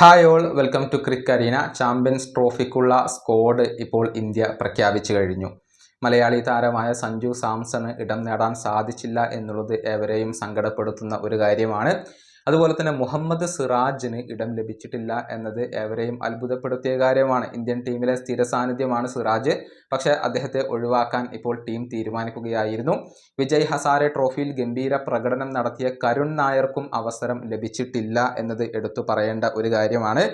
Hi all, welcome to crick arena. Champions ട്രോഫിക്കുള്ള squad ഇപ്പോൾ India പ്രഖ്യാപിച്ചു കഴിഞ്ഞു. മലയാളി താരമായ സഞ്ജു സാംസണ് ഇടം നേടാൻ സാധിച്ചില്ല എന്നുള്ളത് ഏവരെയും സങ്കടപ്പെടുത്തുന്ന ഒരു കാര്യമാണ്. അതുപോലെ തന്നെ മുഹമ്മദ് സിറാജിന് ഇടം ലഭിച്ചിട്ടില്ല എന്നത് ഏവരെയും അത്ഭുതപ്പെടുത്തിയ കാര്യമാണ്. ഇന്ത്യൻ ടീമിലെ സ്ഥിര സാന്നിധ്യമാണ് സിറാജ്. പക്ഷേ അദ്ദേഹത്തെ ഒഴിവാക്കാൻ ഇപ്പോൾ ടീം തീരുമാനിക്കുകയായിരുന്നു. വിജയ് ഹസാരെ ട്രോഫിയിൽ ഗംഭീര പ്രകടനം നടത്തിയ കരുൺ നായർക്കും അവസരം ലഭിച്ചിട്ടില്ല എന്നത് എടുത്തു പറയേണ്ട ഒരു കാര്യമാണ്.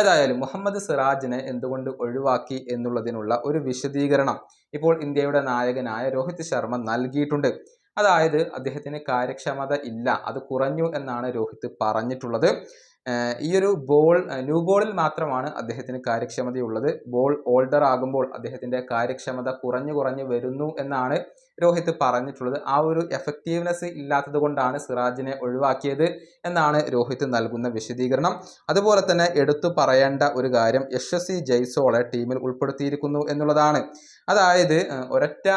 ഏതായാലും മുഹമ്മദ് സിറാജിനെ എന്തുകൊണ്ട് ഒഴിവാക്കി എന്നുള്ളതിനുള്ള ഒരു വിശദീകരണം ഇപ്പോൾ ഇന്ത്യയുടെ നായകനായ രോഹിത് ശർമ്മ നൽകിയിട്ടുണ്ട്. അതായത് അദ്ദേഹത്തിന് കാര്യക്ഷമത ഇല്ല, അത് കുറഞ്ഞു എന്നാണ് രോഹിത് പറഞ്ഞിട്ടുള്ളത്. ഈ ഒരു ന്യൂ ബോളിൽ മാത്രമാണ് അദ്ദേഹത്തിന് കാര്യക്ഷമതയുള്ളത്. ബോൾ ഓൾഡർ ആകുമ്പോൾ അദ്ദേഹത്തിൻ്റെ കാര്യക്ഷമത കുറഞ്ഞു വരുന്നു എന്നാണ് രോഹിത് പറഞ്ഞിട്ടുള്ളത്. ആ ഒരു എഫക്റ്റീവ്നെസ് ഇല്ലാത്തത് കൊണ്ടാണ് സിറാജിനെ ഒഴിവാക്കിയത് എന്നാണ് രോഹിത് നൽകുന്ന വിശദീകരണം. അതുപോലെ തന്നെ എടുത്തു പറയേണ്ട ഒരു കാര്യം യശസ്വി ജയ്സ്വാളെ ടീമിൽ ഉൾപ്പെടുത്തിയിരിക്കുന്നു എന്നുള്ളതാണ്. അതായത് ഒരൊറ്റ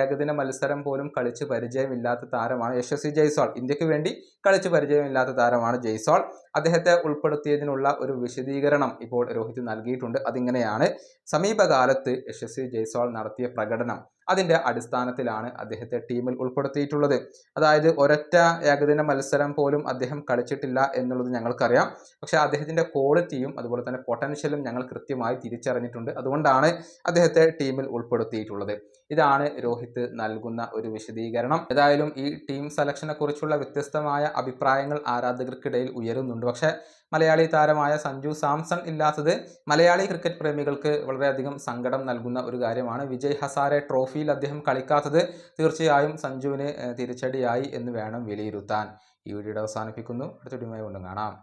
ഏകദിന മത്സരം പോലും കളിച്ച് പരിചയമില്ലാത്ത താരമാണ് യശസ്വി ജയ്സ്വാൾ. ഇന്ത്യക്ക് വേണ്ടി കളിച്ച് പരിചയമില്ലാത്ത താരമാണ് ജയ്സ്വാൾ. അദ്ദേഹത്തെ ഉൾപ്പെടുത്തിയതിനുള്ള ഒരു വിശദീകരണം ഇപ്പോൾ രോഹിത് നൽകിയിട്ടുണ്ട്. അതിങ്ങനെയാണ്: സമീപകാലത്ത് യശസ്വി ജയ്സ്വാൾ നടത്തിയ പ്രകടനം, അതിൻ്റെ അടിസ്ഥാനത്തിലാണ് അദ്ദേഹത്തെ ടീമിൽ ഉൾപ്പെടുത്തിയിട്ടുള്ളത്. അതായത് ഒരൊറ്റ ഏകദിന മത്സരം പോലും അദ്ദേഹം കളിച്ചിട്ടില്ല എന്നുള്ളത് ഞങ്ങൾക്കറിയാം. പക്ഷേ അദ്ദേഹത്തിൻ്റെ ക്വാളിറ്റിയും അതുപോലെ തന്നെ പൊട്ടൻഷ്യലും ഞങ്ങൾ കൃത്യമായി തിരിച്ചറിഞ്ഞിട്ടുണ്ട്. അതുകൊണ്ടാണ് അദ്ദേഹത്തെ ടീമിൽ ഉൾപ്പെടുത്തിയിട്ടുള്ളത്. ഇതാണ് രോഹിത് നൽകുന്ന ഒരു വിശദീകരണം. ഏതായാലും ഈ ടീം സെലക്ഷനെ കുറിച്ചുള്ള വ്യത്യസ്തമായ അഭിപ്രായങ്ങൾ ആരാധകർക്കിടയിൽ ഉയരുന്നുണ്ട്. പക്ഷേ മലയാളി താരമായ സഞ്ജു സാംസൺ ഇല്ലാത്തത് മലയാളി ക്രിക്കറ്റ് പ്രേമികൾക്ക് വളരെയധികം സങ്കടം നൽകുന്ന ഒരു കാര്യമാണ്. വിജയ് ഹസാരെ ട്രോഫിയിൽ അദ്ദേഹം കളിക്കാത്തത് തീർച്ചയായും സഞ്ജുവിന് തിരിച്ചടിയായി എന്ന് വേണം വിലയിരുത്താൻ. ഈ വീഡിയോ അവസാനിപ്പിക്കുന്നു. അടുത്ത വീഡിയോയുമായി വീണ്ടും കാണാം.